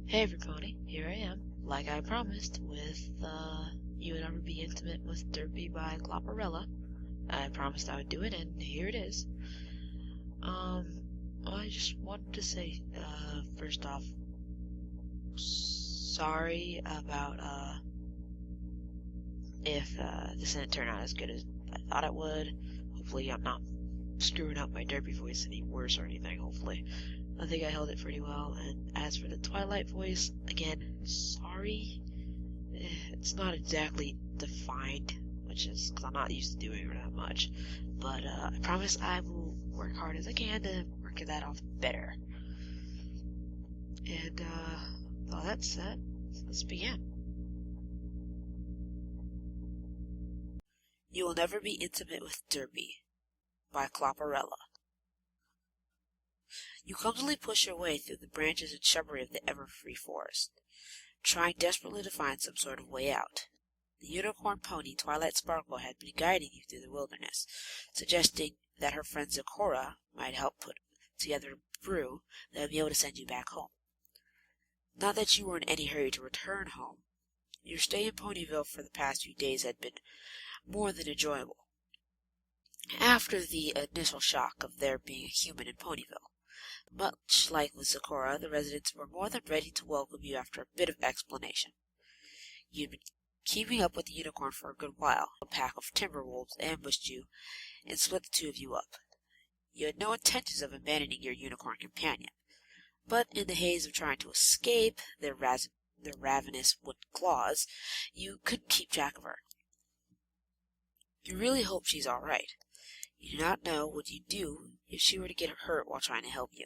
Hey everybody, here I am, like I promised, with You Would Never Be Intimate with Derpy by Cloperella. I promised I would do it, and here it is. I just wanted to say, first off, sorry about, if, this didn't turn out as good as I thought it would. Hopefully I'm not screwing up my Derpy voice any worse or anything, hopefully. I think I held it pretty well, and as for the Twilight voice, again, sorry. It's not exactly defined, which is because I'm not used to doing it that much, but I promise I will work hard as I can to work that off better. And with all that said, let's begin. You Will Never Be Intimate with Derpy by Cloperella. You clumsily push your way through the branches and shrubbery of the ever-free forest, trying desperately to find some sort of way out. The unicorn pony Twilight Sparkle had been guiding you through the wilderness, suggesting that her friend Zecora might help put together a brew that would be able to send you back home. Not that you were in any hurry to return home. Your stay in Ponyville for the past few days had been more than enjoyable. After the initial shock of there being a human in Ponyville, much like with Zecora, the residents were more than ready to welcome you after a bit of explanation. You'd been keeping up with the unicorn for a good while. A pack of timber wolves ambushed you and split the two of you up. You had no intentions of abandoning your unicorn companion, but in the haze of trying to escape their ravenous wooden claws, you couldn't keep track of her. You really hope she's all right. You do not know what you'd do if she were to get hurt while trying to help you.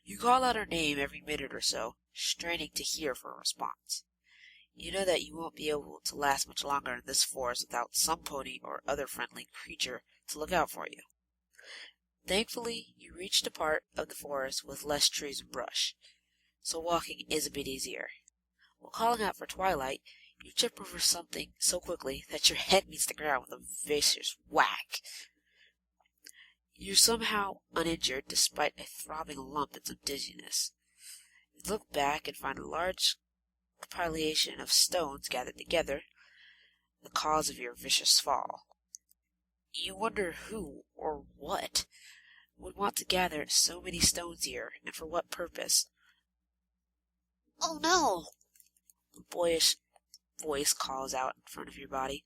You call out her name every minute or so, straining to hear for a response. You know that you won't be able to last much longer in this forest without some pony or other friendly creature to look out for you. Thankfully, you reached a part of the forest with less trees and brush, so walking is a bit easier. While calling out for Twilight, you trip over something so quickly that your head meets the ground with a vicious whack. You're somehow uninjured despite a throbbing lump and some dizziness. You look back and find a large compilation of stones gathered together, the cause of your vicious fall. You wonder who, or what, would want to gather so many stones here, and for what purpose. "Oh no!" a boyish voice calls out in front of your body.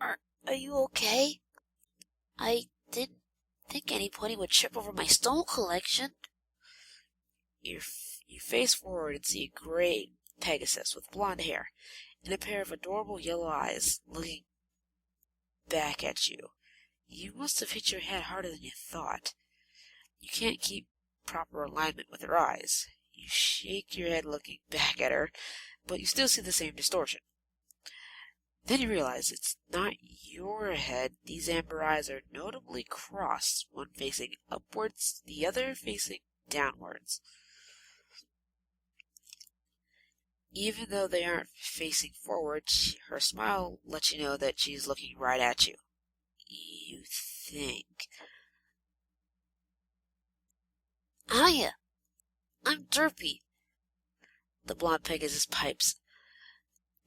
Are you okay? I didn't think anybody would trip over my stone collection." You face forward and see a gray Pegasus with blonde hair and a pair of adorable yellow eyes looking back at you. You must have hit your head harder than you thought. You can't keep proper alignment with her eyes. You shake your head looking back at her, but you still see the same distortion. Then you realize it's not your head. These amber eyes are notably crossed, one facing upwards, the other facing downwards. Even though they aren't facing forward, her smile lets you know that she's looking right at you. You think. "Hiya, I'm Derpy." The blonde Pegasus pipes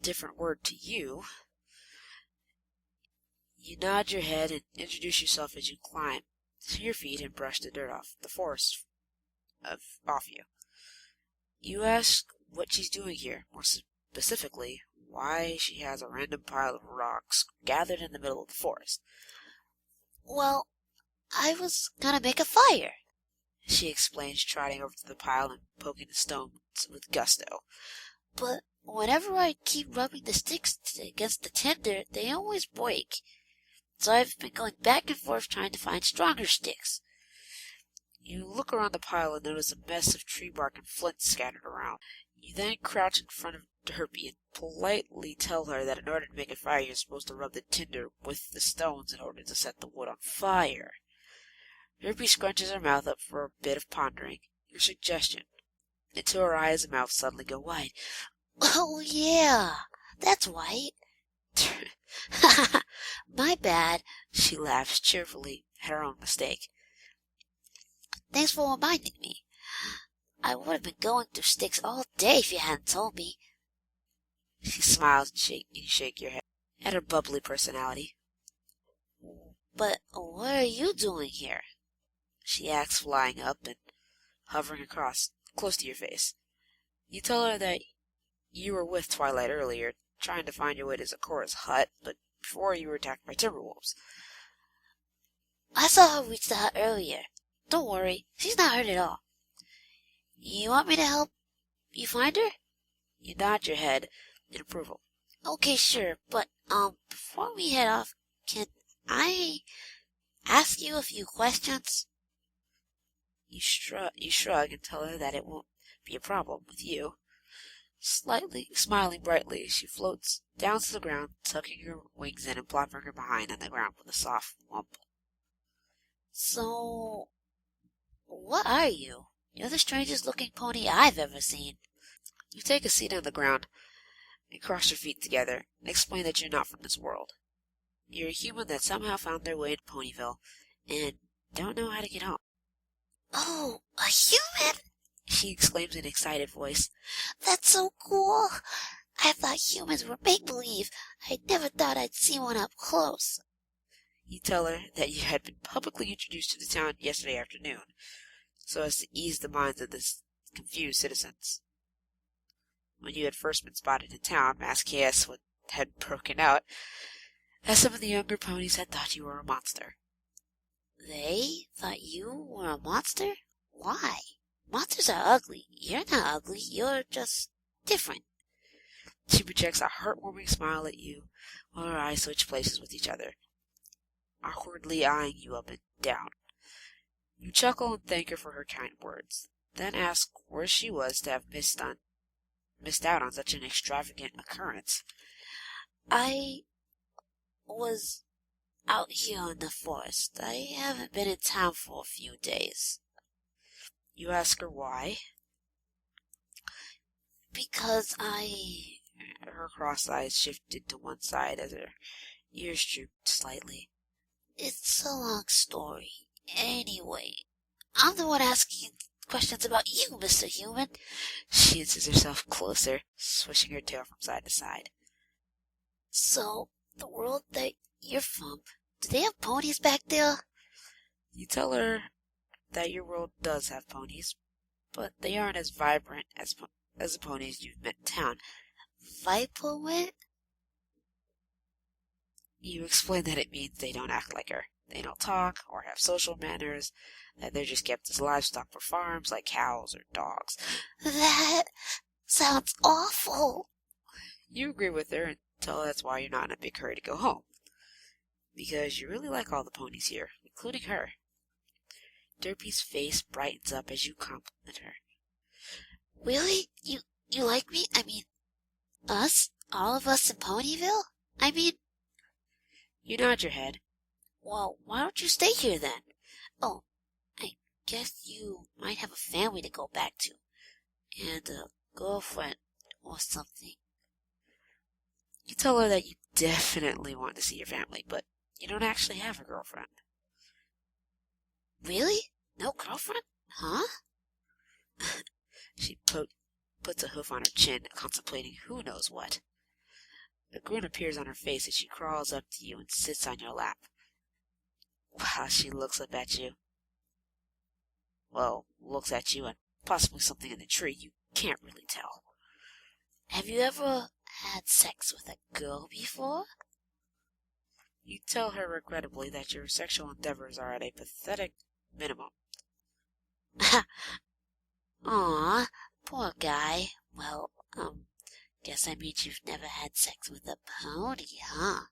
different word to you. You nod your head and introduce yourself as you climb to your feet and brush the dirt off the forest off you. You ask what she's doing here, more specifically, why she has a random pile of rocks gathered in the middle of the forest. "Well, I was gonna make a fire," she explains, trotting over to the pile and poking the stones with gusto. "But whenever I keep rubbing the sticks against the tinder, they always break. So I've been going back and forth trying to find stronger sticks." You look around the pile and notice a mess of tree bark and flint scattered around. You then crouch in front of Derpy and politely tell her that in order to make a fire, you're supposed to rub the tinder with the stones in order to set the wood on fire. Derpy scrunches her mouth up for a bit of pondering your suggestion, until her eyes and mouth suddenly go wide. "Oh yeah, that's right." "My bad," she laughs cheerfully at her own mistake. "Thanks for reminding me. I would have been going through sticks all day if you hadn't told me. She smiles and you shake your head at her bubbly personality. But what are you doing here? She asks, flying up and hovering across, close to your face. You tell her that you were with Twilight earlier, trying to find your way to Zeccora's hut, but before you were attacked by timberwolves. I saw her reach the hut earlier. Don't worry, she's not hurt at all. You want me to help you find her? You nod your head in approval. Okay, sure, but, before we head off, can I ask you a few questions? You shrug and tell her that it won't be a problem with you. Slightly smiling brightly, she floats down to the ground, tucking her wings in and plopping her behind on the ground with a soft whump. So, what are you? You're the strangest looking pony I've ever seen. You take a seat on the ground and cross your feet together and explain that you're not from this world. You're a human that somehow found their way to Ponyville and don't know how to get home. Oh, a human? She exclaims in an excited voice. That's so cool. I thought humans were make-believe. I never thought I'd see one up close. You tell her that you had been publicly introduced to the town yesterday afternoon, so as to ease the minds of the confused citizens. When you had first been spotted in town, mass chaos had broken out, as some of the younger ponies had thought you were a monster. They thought you were a monster? Why? Monsters are ugly. You're not ugly. You're just different. She projects a heartwarming smile at you, while her eyes switch places with each other, awkwardly eyeing you up and down. You chuckle and thank her for her kind words, then ask where she was to have missed out on such an extravagant occurrence. I was out here in the forest. I haven't been in town for a few days. You ask her why? Because Her crossed eyes shifted to one side as her ears drooped slightly. It's a long story. Anyway, I'm the one asking questions about you, Mr. Human. She inches herself closer, swishing her tail from side to side. So, the world that you're from, do they have ponies back there? You tell her that your world does have ponies, but they aren't as vibrant as the ponies you've met in town. Vibrant? You explain that it means they don't act like her. They don't talk or have social manners, that they're just kept as livestock for farms like cows or dogs. That sounds awful. You agree with her and tell her that's why you're not in a big hurry to go home. Because you really like all the ponies here, including her. Derpy's face brightens up as you compliment her. Really? You like me? I mean, us? All of us in Ponyville? I mean... You nod your head. Well, why don't you stay here then? Oh, I guess you might have a family to go back to. And a girlfriend or something. You tell her that you definitely want to see your family, but you don't actually have a girlfriend. Really? No girlfriend? Huh? She puts a hoof on her chin, contemplating who knows what. A grin appears on her face as she crawls up to you and sits on your lap. Wow, she looks up at you. Well, looks at you and possibly something in the tree. You can't really tell. Have you ever had sex with a girl before? You tell her regrettably that your sexual endeavors are at a pathetic minimum. Aw, poor guy. Well, guess I mean you've never had sex with a pony, huh?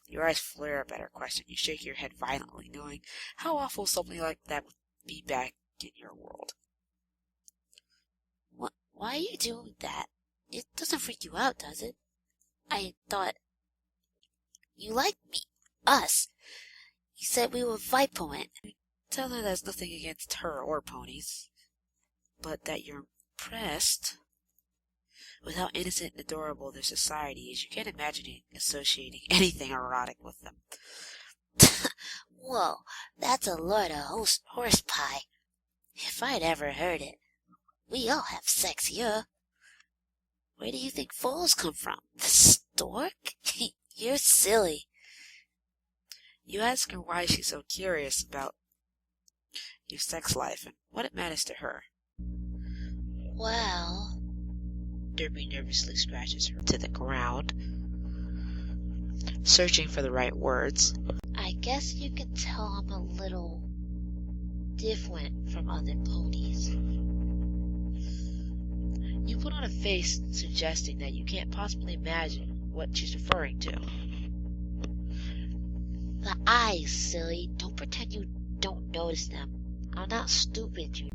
Your eyes flare up at her question. You shake your head violently, knowing how awful something like that would be back in your world. Why are you doing that? It doesn't freak you out, does it? I thought you liked me. Us. You said we were vibrant. Tell her there's nothing against her or ponies, but that you're impressed with how innocent and adorable their society is. You can't imagine associating anything erotic with them. Whoa, that's a lot of horse pie. If I'd ever heard it. We all have sex here. Where do you think foals come from? The stork? You're silly. You ask her why she's so curious about your sex life and what it matters to her. Well, Derpy nervously scratches her to the ground, searching for the right words. I guess you could tell I'm a little different from other ponies. You put on a face suggesting that you can't possibly imagine what she's referring to. The eyes, silly. Don't pretend you don't notice them. I'm not stupid, you.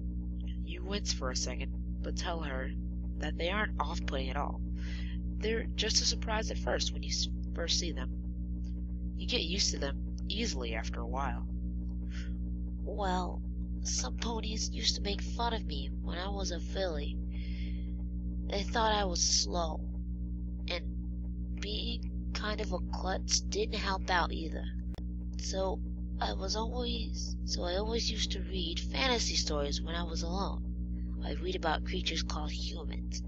You wince for a second, but tell her that they aren't off-putting at all. They're just as surprised at first when you first see them. You get used to them easily after a while. Well, some ponies used to make fun of me when I was a filly. They thought I was slow, and being kind of a klutz didn't help out either. So I always used to read fantasy stories when I was alone. I'd read about creatures called humans,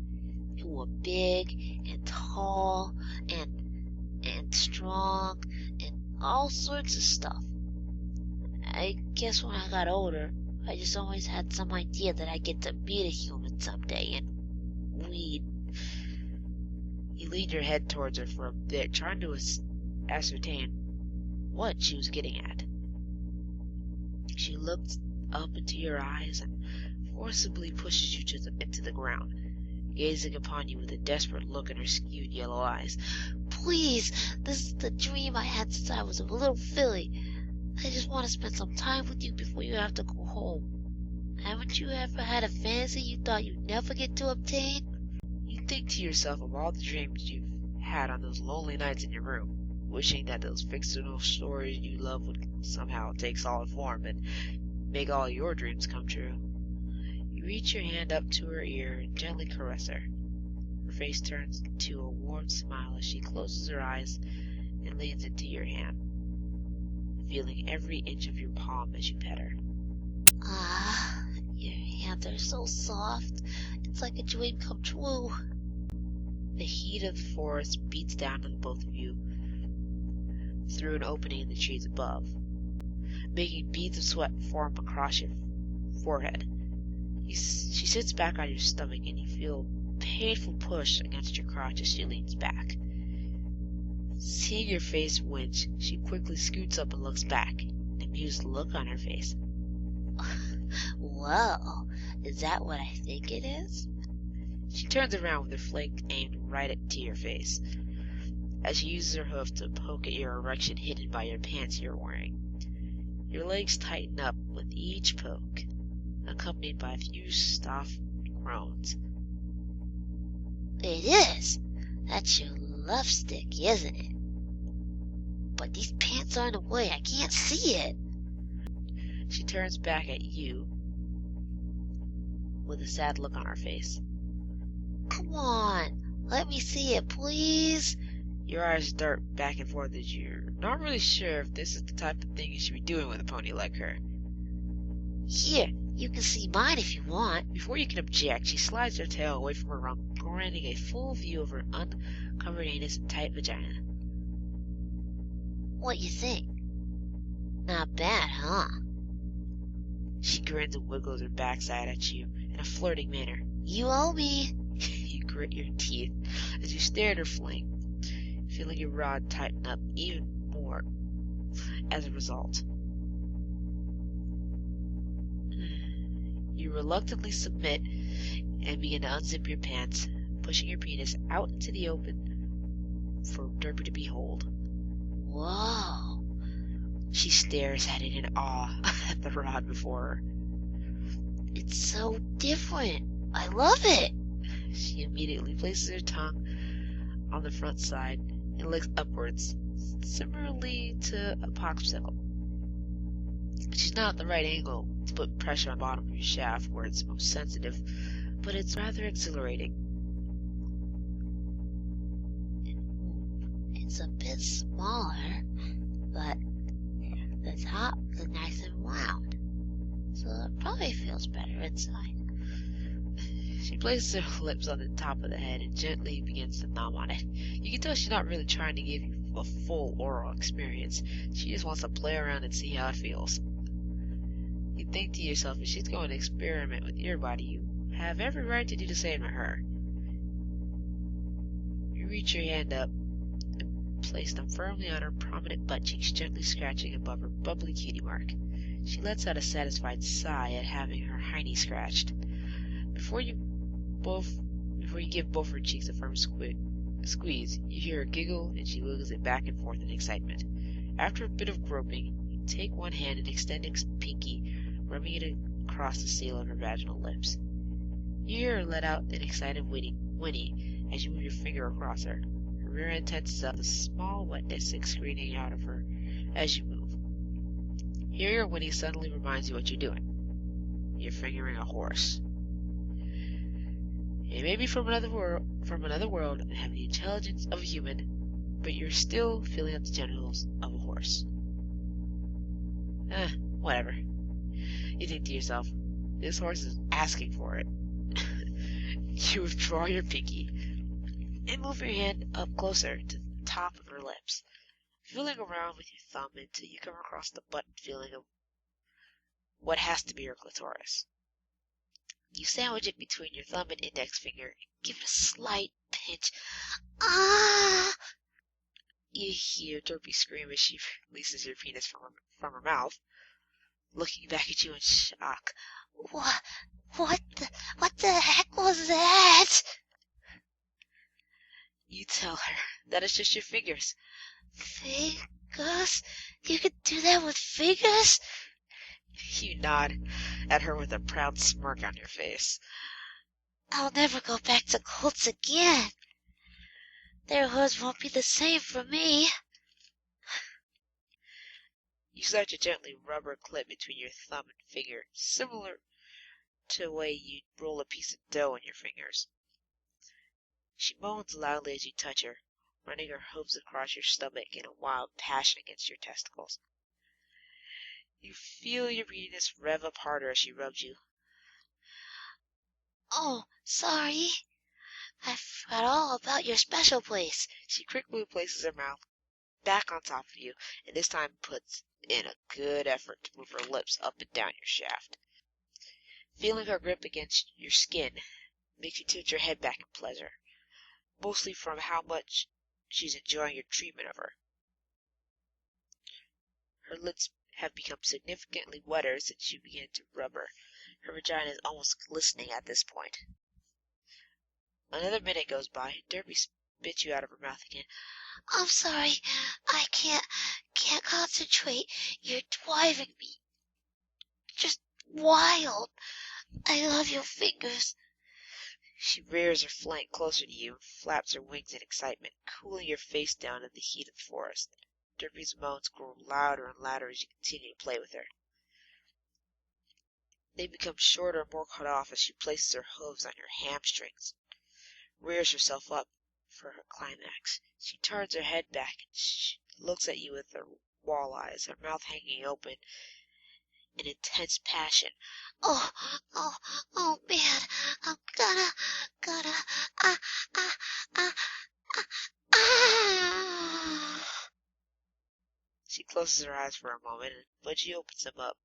who were big and tall and strong and all sorts of stuff. I guess when I got older, I just always had some idea that I'd get to meet a human someday, and You leaned your head towards her for a bit, trying to ascertain what she was getting at. She looked up into your eyes and forcibly pushes you into the ground, gazing upon you with a desperate look in her skewed yellow eyes. Please, this is the dream I had since I was a little filly. I just want to spend some time with you before you have to go home. Haven't you ever had a fantasy you thought you'd never get to obtain? You think to yourself of all the dreams you've had on those lonely nights in your room, wishing that those fictional stories you love would somehow take solid form and make all your dreams come true. You reach your hand up to her ear and gently caress her. Her face turns to a warm smile as she closes her eyes and leans into your hand, feeling every inch of your palm as you pet her. Ah, your hands are so soft. It's like a dream come true. The heat of the forest beats down on both of you through an opening in the trees above, making beads of sweat form across your forehead. She sits back on your stomach and you feel a painful push against your crotch as she leans back. Seeing your face wince, she quickly scoots up and looks back, an amused look on her face. Well, is that what I think it is? She turns around with her flank aimed right to your face, as she uses her hoof to poke at your erection hidden by your pants you're wearing. Your legs tighten up with each poke, accompanied by a few soft groans. It is. That's your love stick, isn't it? But these pants are in the way. I can't see it. She turns back at you with a sad look on her face. Come on, let me see it, please. Your eyes dart back and forth as you're not really sure if this is the type of thing you should be doing with a pony like her. Here, you can see mine if you want. Before you can object, she slides her tail away from her rump, granting a full view of her uncovered anus and tight vagina. What you think? Not bad, huh? She grins and wiggles her backside at you in a flirting manner. You owe me. You grit your teeth as you stare at her flank, feeling your rod tighten up even more as a result. You reluctantly submit and begin to unzip your pants, pushing your penis out into the open for Derpy to behold. Whoa. She stares at it in awe at the rod before her. It's so different. I love it. She immediately places her tongue on the front side and licks upwards, similarly to a popsicle. She's not at the right angle to put pressure on the bottom of your shaft where it's most sensitive, but it's rather exhilarating. It's a bit smaller, but the top is nice and round, so it probably feels better inside. She places her lips on the top of the head and gently begins to nom on it. You can tell she's not really trying to give you a full oral experience. She just wants to play around and see how it feels. You think to yourself, if she's going to experiment with your body, you have every right to do the same to her. You reach your hand up and place them firmly on her prominent butt cheeks, gently scratching above her bubbly cutie mark. She lets out a satisfied sigh at having her hiney scratched. Before you give both her cheeks a firm squeeze, you hear her giggle and she wiggles it back and forth in excitement. After a bit of groping, you take one hand and extend its pinky, rubbing it across the seal of her vaginal lips. You hear her let out an excited whinny as you move your finger across her. Her rear end tenses up, the small wetness excreting out of her as you move. Hearing her whinny suddenly reminds you what you're doing. You're fingering a horse. It may be from another world and have the intelligence of a human, but you're still feeling up the genitals of a horse. Whatever. You think to yourself, this horse is asking for it. You withdraw your pinky and move your hand up closer to the top of her lips, feeling around with your thumb until you come across the button feeling of what has to be her clitoris. You sandwich it between your thumb and index finger and give it a slight pinch. Ah! You hear Derpy scream as she releases your penis from her mouth, looking back at you in shock. What the heck was that? You tell her that it's just your fingers. Fingers? You could do that with fingers? You nod at her with a proud smirk on your face. I'll never go back to cults again. Their hoods won't be the same for me. You start to gently rub her clit between your thumb and finger, similar to the way you'd roll a piece of dough in your fingers. She moans loudly as you touch her, running her hooves across your stomach in a wild passion against your testicles. You feel your penis rev up harder as she rubs you. Oh, sorry. I forgot all about your special place. She quickly places her mouth back on top of you, and this time puts in a good effort to move her lips up and down your shaft. Feeling her grip against your skin makes you tilt your head back in pleasure, mostly from how much she's enjoying your treatment of her. Her lips have become significantly wetter since you began to rub her. Her vagina is almost glistening at this point. Another minute goes by, and Derpy spits you out of her mouth again. I'm sorry, I can't concentrate. You're driving me just wild. I love your fingers. She rears her flank closer to you and flaps her wings in excitement, cooling your face down in the heat of the forest. Derpy's moans grow louder and louder as you continue to play with her. They become shorter and more cut off as she places her hooves on your hamstrings, rears herself up for her climax. She turns her head back and she looks at you with her wall eyes, her mouth hanging open in intense passion. Oh man, I'm gonna, She closes her eyes for a moment, but she opens them up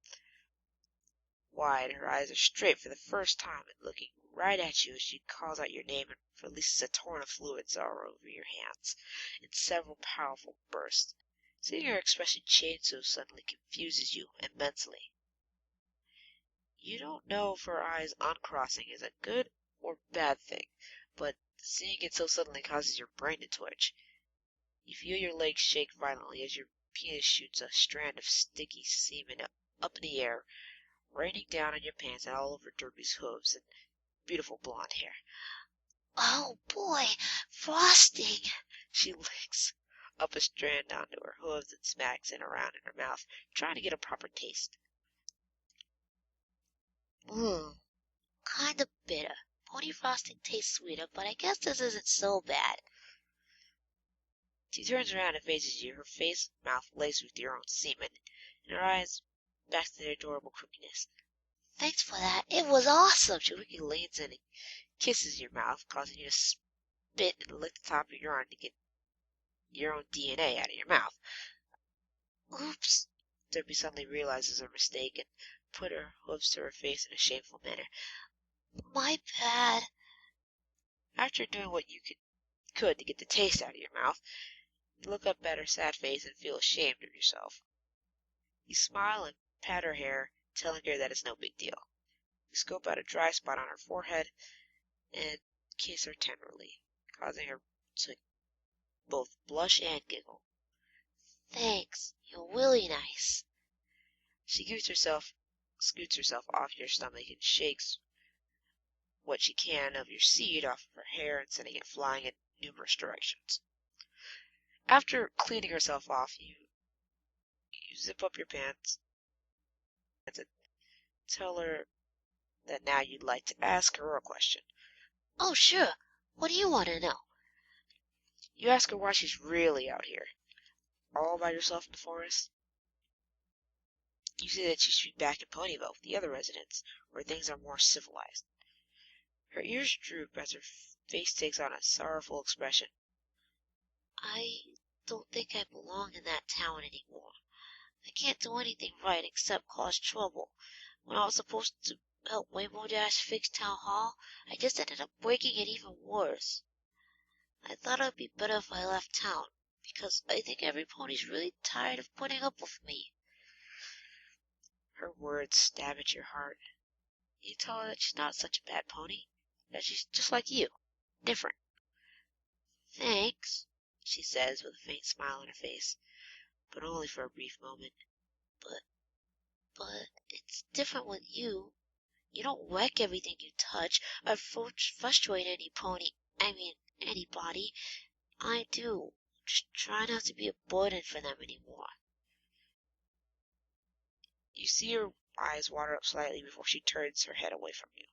wide. Her eyes are straight for the first time and looking right at you as she calls out your name and releases a torrent of fluids all over your hands in several powerful bursts. Seeing her expression change so suddenly confuses you immensely. You don't know if her eyes uncrossing is a good or bad thing, but seeing it so suddenly causes your brain to twitch. You feel your legs shake violently as your penis shoots a strand of sticky semen up in the air, raining down on your pants and all over Derpy's hooves and beautiful blonde hair. Oh boy, frosting! She licks up a strand onto her hooves and smacks it around in her mouth, trying to get a proper taste. Kinda bitter. Pony frosting tastes sweeter, but I guess this isn't so bad. She turns around and faces you, her face and mouth laced with your own semen, and her eyes back to their adorable crookedness. Thanks for that. It was awesome. She quickly leans in and kisses your mouth, causing you to spit and lick the top of your arm to get your own DNA out of your mouth. Oops. Derpy suddenly realizes her mistake and put her hooves to her face in a shameful manner. My bad. After doing what you could to get the taste out of your mouth, you look up at her sad face and feel ashamed of yourself. You smile and pat her hair, telling her that it's no big deal. You scope out a dry spot on her forehead and kiss her tenderly, causing her to both blush and giggle. Thanks. You're really nice. She scoots herself off your stomach and shakes what she can of your seed off of her hair and sending it flying in numerous directions. After cleaning herself off, you zip up your pants and tell her that now you'd like to ask her a question. Oh, sure. What do you want to know? You ask her why she's really out here, all by herself in the forest. You say that she should be back in Ponyville with the other residents, where things are more civilized. Her ears droop as her face takes on a sorrowful expression. I don't think I belong in that town anymore. I can't do anything right except cause trouble. When I was supposed to help Rainbow Dash fix Town Hall, I just ended up breaking it even worse. I thought it would be better if I left town, because I think every pony's really tired of putting up with me. Her words stab at your heart. You tell her that she's not such a bad pony, that she's just like you, different. Thanks, she says with a faint smile on her face, but only for a brief moment. But it's different with you. You don't wreck everything you touch, or frustrate anybody. I do. Just try not to be a burden for them anymore. You see her eyes water up slightly before she turns her head away from you.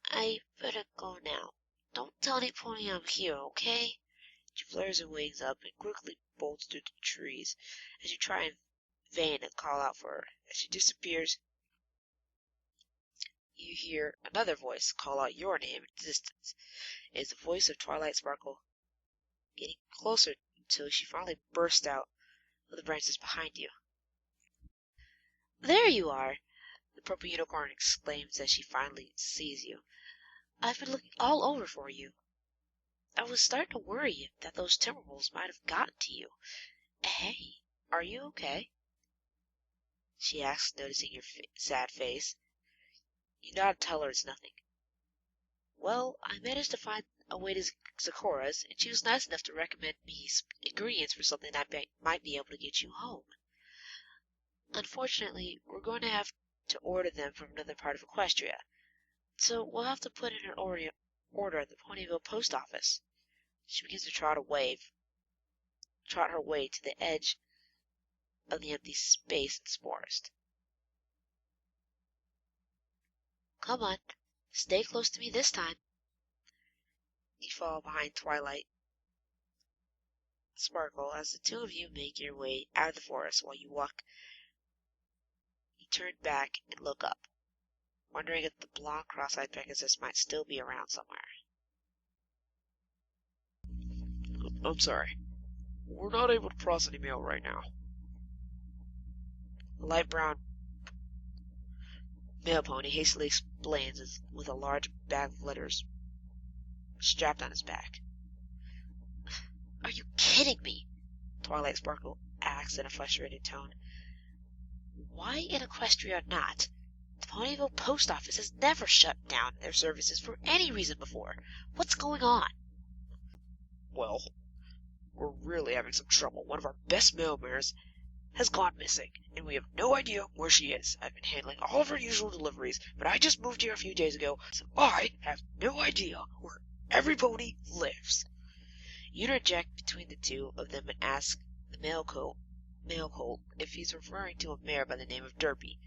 I better go now. Don't tell any pony I'm here, okay? She flares her wings up and quickly bolts through the trees as you try in vain to call out for her. As she disappears, you hear another voice call out your name in the distance. It is the voice of Twilight Sparkle, getting closer until she finally bursts out of the branches behind you. There you are, the purple unicorn exclaims as she finally sees you. I've been looking all over for you. I was starting to worry that those Timberwolves might have gotten to you. Hey, are you okay? She asks, noticing your sad face. You nod and tell her it's nothing. Well, I managed to find a way to Zikora's, and she was nice enough to recommend me some ingredients for something that might be able to get you home. Unfortunately, we're going to have to order them from another part of Equestria, so we'll have to put in an order at the Ponyville post office. She begins to trot her way to the edge of the empty space in the forest. Come on, stay close to me this time. You follow behind Twilight Sparkle as the two of you make your way out of the forest. While you walk, you turn back and look up, wondering if the blonde cross-eyed Pegasus might still be around somewhere. I'm sorry. We're not able to process any mail right now. The light brown mail pony hastily explains with a large bag of letters strapped on his back. Are you kidding me? Twilight Sparkle asks in a frustrated tone. Why in Equestria or not? The Ponyville post office has never shut down their services for any reason before. What's going on? Well, we're really having some trouble. One of our best mail bearers has gone missing, and we have no idea where she is. I've been handling all of her usual deliveries, but I just moved here a few days ago, so I have no idea where every pony lives. You interject between the two of them and ask the mail colt if he's referring to a mare by the name of Derpy.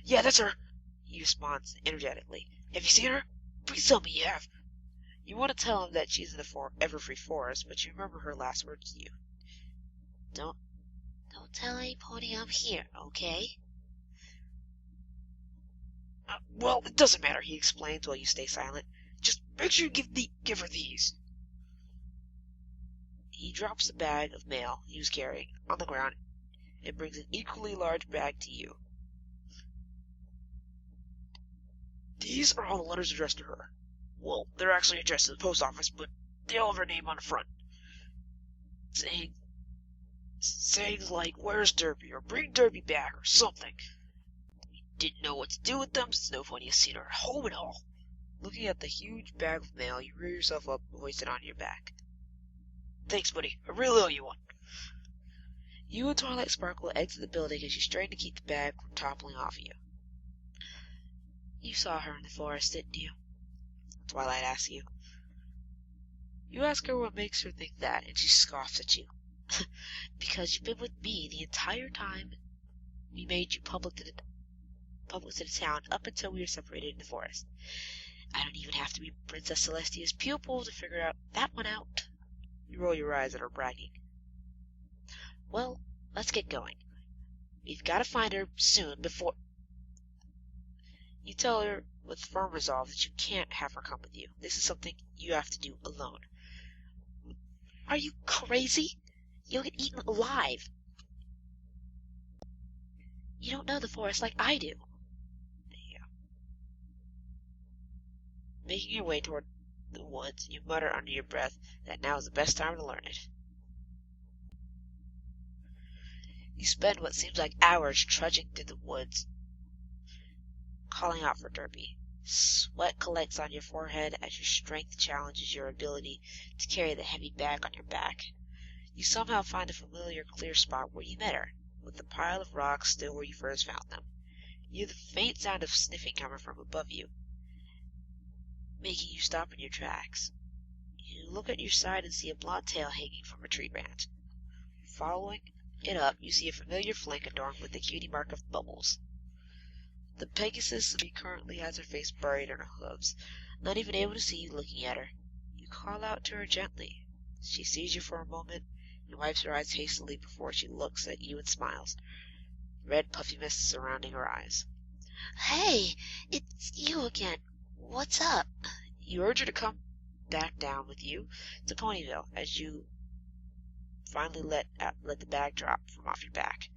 Yeah, that's her, he responds energetically. Have you seen her? Please tell me you have. You want to tell him that she's in the Everfree Forest, but you remember her last words to you. Don't tell any pony I'm here, okay? Well, it doesn't matter, he explains while you stay silent. Just make sure you give her these. He drops the bag of mail he was carrying on the ground and brings an equally large bag to you. These are all the letters addressed to her. Well, they're actually addressed to the post office, but they all have her name on the front. Saying like, where's Derpy, or bring Derpy back, or something. Didn't know what to do with them, since no one has seen her at home and all. Looking at the huge bag of mail, you rear yourself up and hoist it on your back. Thanks, buddy. I really owe you one. You and Twilight Sparkle exit the building as you strain to keep the bag from toppling off you. You saw her in the forest, didn't you? Twilight asks you. You ask her what makes her think that, and she scoffs at you. Because you've been with me the entire time we made you public to the town up until we were separated in the forest. I don't even have to be Princess Celestia's pupil to figure that one out. You roll your eyes at her bragging. Well, let's get going. We've got to find her soon before... You tell her with firm resolve that you can't have her come with you. This is something you have to do alone. Are you crazy? You'll get eaten alive. You don't know the forest like I do. Yeah. Making your way toward the woods, you mutter under your breath that now is the best time to learn it. You spend what seems like hours trudging through the woods, calling out for Derpy. Sweat collects on your forehead as your strength challenges your ability to carry the heavy bag on your back. You somehow find a familiar clear spot where you met her, with the pile of rocks still where you first found them. You hear the faint sound of sniffing coming from above you, making you stop in your tracks. You look at your side and see a blonde tail hanging from a tree branch. Following it up, you see a familiar flank adorned with the cutie mark of bubbles. The Pegasus currently has her face buried in her hooves, not even able to see you looking at her. You call out to her gently. She sees you for a moment and wipes her eyes hastily before she looks at you and smiles, red puffy mist surrounding her eyes. Hey, it's you again. What's up? You urge her to come back down with you to Ponyville as you finally let the bag drop from off your back,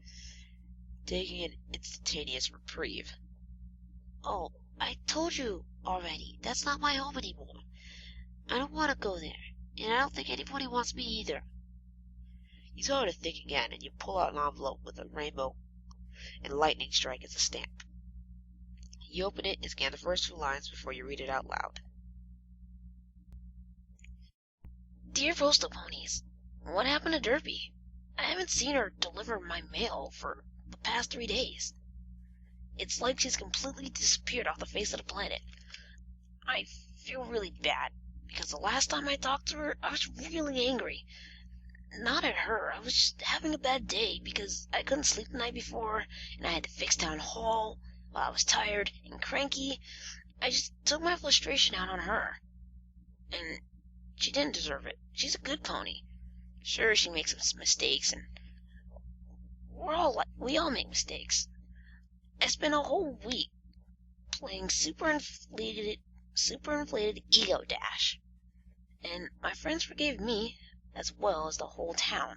taking an instantaneous reprieve. Oh, I told you already. That's not my home anymore. I don't want to go there, and I don't think anybody wants me either. You tell her to think again, and you pull out an envelope with a rainbow and lightning strike as a stamp. You open it and scan the first 2 lines before you read it out loud. Dear Postal Ponies, what happened to Derpy? I haven't seen her deliver my mail for the past 3 days. It's like she's completely disappeared off the face of the planet. I feel really bad, because the last time I talked to her, I was really angry. Not at her, I was just having a bad day because I couldn't sleep the night before, and I had to fix town hall while I was tired and cranky. I just took my frustration out on her. And she didn't deserve it. She's a good pony. Sure, she makes some mistakes, and we all make mistakes. I spent a whole week playing super inflated ego dash, and my friends forgave me as well as the whole town.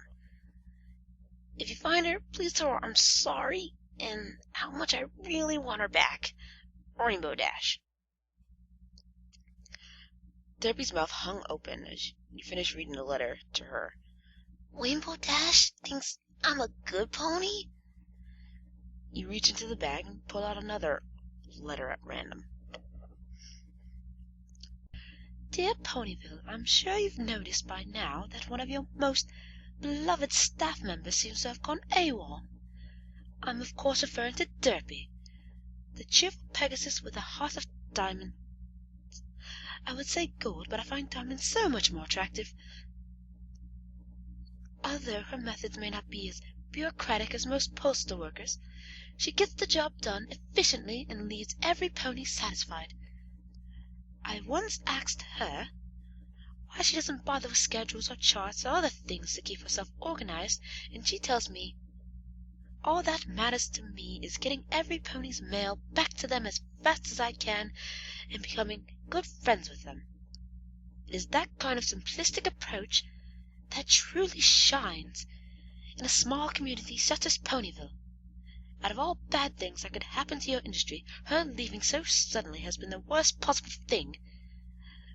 If you find her, please tell her I'm sorry and how much I really want her back. Rainbow Dash. Derpy's mouth hung open as you finished reading the letter to her. Rainbow Dash thinks I'm a good pony? You reach into the bag and pull out another letter at random. Dear Ponyville, I'm sure you've noticed by now that one of your most beloved staff members seems to have gone AWOL. I'm of course referring to Derpy, the cheerful Pegasus with a heart of diamond. I would say gold, but I find diamond so much more attractive. Although her methods may not be as bureaucratic as most postal workers, she gets the job done efficiently and leaves every pony satisfied. I once asked her why she doesn't bother with schedules or charts or other things to keep herself organized, and she tells me, all that matters to me is getting every pony's mail back to them as fast as I can and becoming good friends with them. It is that kind of simplistic approach that truly shines in a small community such as Ponyville. Out of all bad things that could happen to your industry, her leaving so suddenly has been the worst possible thing.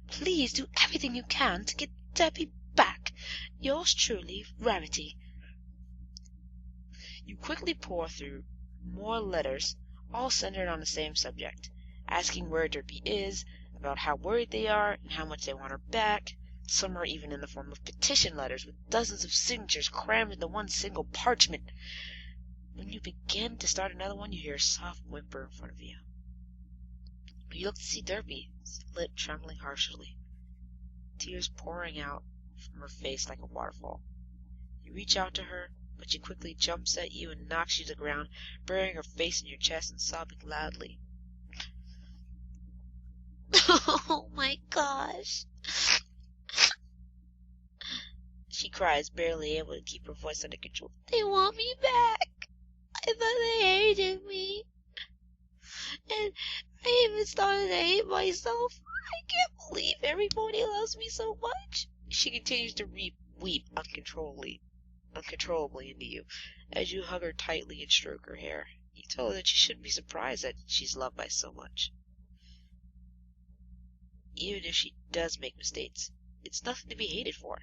Please do everything you can to get Derpy back. Yours truly, Rarity. You quickly pour through more letters, all centered on the same subject, asking where Derpy is, about how worried they are, and how much they want her back. Some are even in the form of petition letters with dozens of signatures crammed into one single parchment. When you begin to start another one, you hear a soft whimper in front of you. You look to see Derpy, lip trembling harshly, tears pouring out from her face like a waterfall. You reach out to her, but she quickly jumps at you and knocks you to the ground, burying her face in your chest and sobbing loudly. Oh my gosh. She cries, barely able to keep her voice under control. They want me back. I thought they hated me. And I even started to hate myself. I can't believe everybody loves me so much. She continues to weep uncontrollably into you as you hug her tightly and stroke her hair. You tell her that she shouldn't be surprised that she's loved by so much. Even if she does make mistakes, it's nothing to be hated for.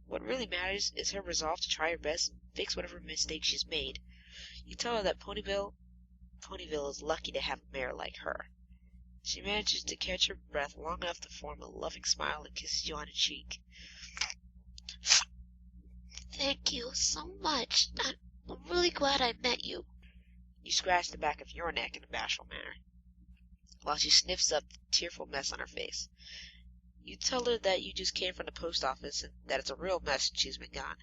What really matters is her resolve to try her best and fix whatever mistakes she's made. You tell her that Ponyville is lucky to have a mayor like her. She manages to catch her breath long enough to form a loving smile and kisses you on the cheek. Thank you so much. I'm really glad I met you. You scratch the back of your neck in a bashful manner, while she sniffs up the tearful mess on her face. You tell her that you just came from the post office and that it's a real mess since she's been gone.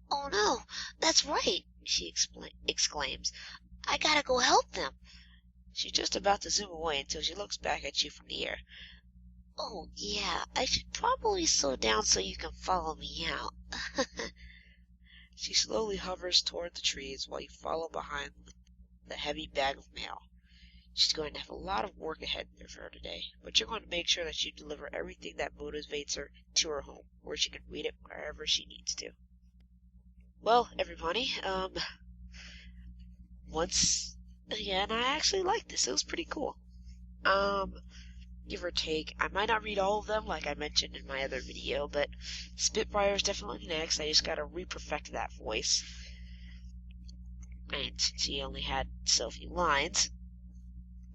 Oh no, that's right, she exclaims. I gotta go help them. She's just about to zoom away until she looks back at you from the air. Oh yeah, I should probably slow down so you can follow me out. She slowly hovers toward the trees while you follow behind with the heavy bag of mail. She's going to have a lot of work ahead of her today, but you're going to make sure that you deliver everything that motivates her to her home, where she can read it wherever she needs to. Well, everybody, once again, I actually liked this. It was pretty cool. Give or take, I might not read all of them like I mentioned in my other video, but Spitfire is definitely next. I just gotta re-perfect that voice. And she only had so few lines.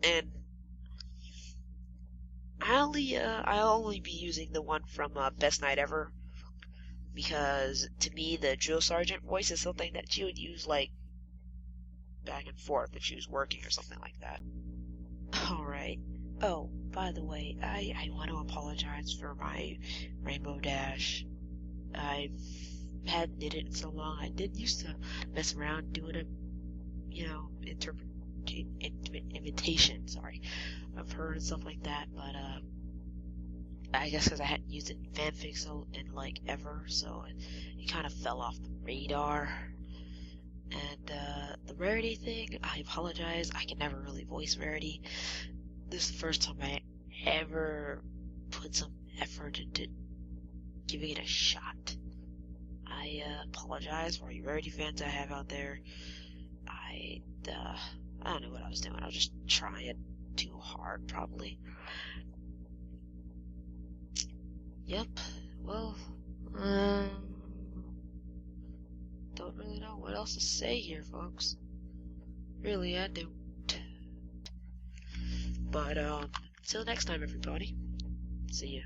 And I'll only be using the one from Best Night Ever, because to me the drill sergeant voice is something that she would use like back and forth if she was working or something like that. Alright. Oh, by the way, I want to apologize for my Rainbow Dash. I hadn't did it in so long. I did used to mess around doing a, imitation, of her and stuff like that, but I guess because I hadn't used it in fanfic in like ever, so it kind of fell off the radar. And the Rarity thing, I apologize. I can never really voice Rarity. This is the first time I ever put some effort into giving it a shot. I apologize for all you Rarity fans I have out there. I don't know what I was doing. I was just trying too hard, probably. Yep. Well, don't really know what else to say here, folks. Really, I don't. But, until next time, everybody. See ya.